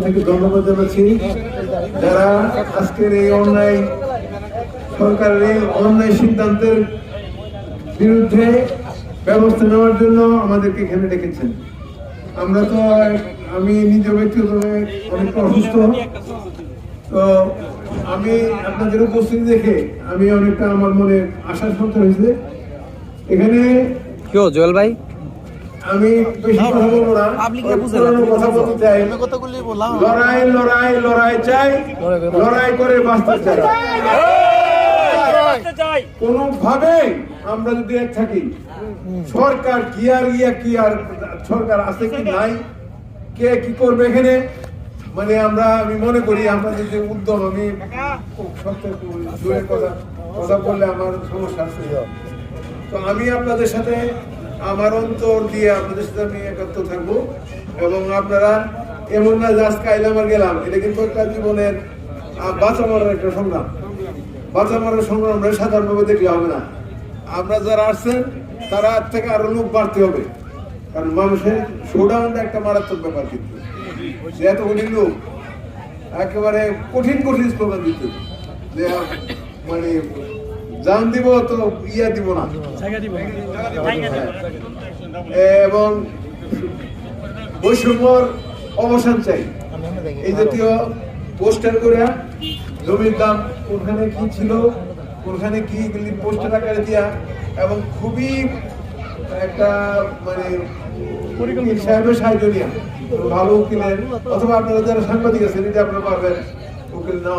থেকে ধন্যবাদ জানাচ্ছি যারা আজকের এই অন্যায় সরকারের এই অন্যায় সিদ্ধান্তের বিরুদ্ধে ব্যবস্থা নেওয়ার জন্য আমাদেরকে এখানে ডেকেছেন। আমরা তো আমি নিজে ব্যক্তিগতভাবে অনেক অসুস্থ, তো আমি আপনাদের উপস্থিতি দেখে আমি অনেকটা আমার মনে আশা সঞ্চার হয়েছে। এখানে কেউ জুয়েল ভাই আমি বেশি কথা বলবো না, কথা বলতে চাই। লড়াই লড়াই লড়াই চাই, লড়াই করে বাঁচতে চাই। কোনোভাবে আমরা যদি এক থাকি, সরকার কি আর সরকার আছে কি নাই, কে কি করবে এখানে, মানে আমি মনে করি আমাদের যে উদ্যম, আমি কথা বললে আমার সমস্যা আছে। তো আমি আপনাদের সাথে আমার অন্তর দিয়ে আপনাদের সাথে আমি একাত্ম থাকবো, এবং আপনারা এমন না যে আজকে আইলাম আর গেলাম, এটা কিন্তু একটা জীবনের বাঁচা মরার একটা সংগ্রাম। বাঁচা মরার সংগ্রাম আমরা সাধারণভাবে দেখলে হবে না। আমরা যারা আসছেন তারা থেকে আরো লোক বাড়তে হবে, কারণ মানুষের শোডাউনটা একটা মারাত্মক ব্যাপার। কিন্তু যে এতগুলি লোক একেবারে কঠিন কঠিন স্লোগান দিত যে মানে জান দিব তো ইয়া দিব না, এবং বৈষম্যর অবসান চাই, এই জাতীয় পোস্টার করে জমির দাম কোনখানে কি ছিল, কোনখানে কি পোস্টার আকারে দিয়া, এবং খুবই একটা মানে সাহেবের সাহায্য নিয়ে ভালো উকিলের, অথবা আপনারা যারা সাংবাদিক আছেন এটা আপনারা পারবেন, উকিল না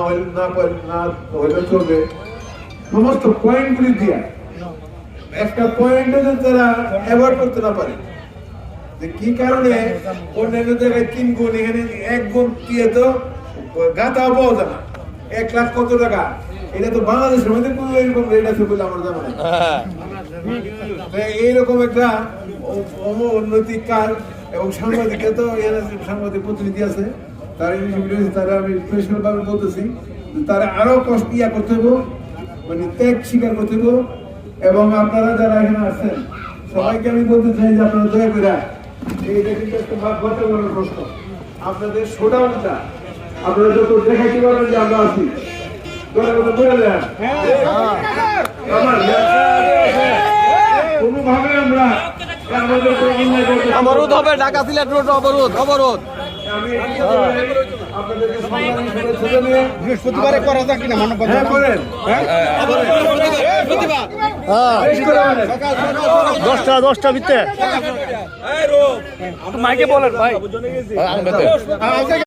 হইলে চলবে, সমস্ত পয়েন্টগুলি দিয়া একটা পয়েন্টে তারা অ্যাভয়েড করতে না পারে যে কি কারণে অন্যান্য জায়গায় 3 গুণ, এখানে 1 গুণ দিয়ে তো গাঁথাও পাওয়া যায় না। 1 লাখ কত টাকা, এটা তো বাংলাদেশের মধ্যে কোনো এরকম রেট আছে বলে আমার জানা নেই। এইরকম একটা অনৈতিক কাজ, এবং সাংবাদিকরা তো সাংবাদিক প্রতিনিধি আছে, তারা আমি স্পেশাল ভাবে বলতেছি তারা আরো কষ্ট করতে হবে, মানে ত্যাগ স্বীকার করতে হবে। এবং আপনারা যারা এখানে আছেন সবাইকে আমি বলতে চাই যে আপনারা দয়া করে, এইটা কিন্তু একটা বড় প্রশ্ন, আপনাদের শোডাউনটা আপনারা যত দেখাইতে পারবেন যে আমরা আছি, কোনোভাবে আমরা অবরোধ হবে, ঢাকা সিলেট রোড অবরোধ বৃহস্পতিবারে করা যাক কিনা মানব করেন 10টা ভিতরে মাইকে বলেন ভাই।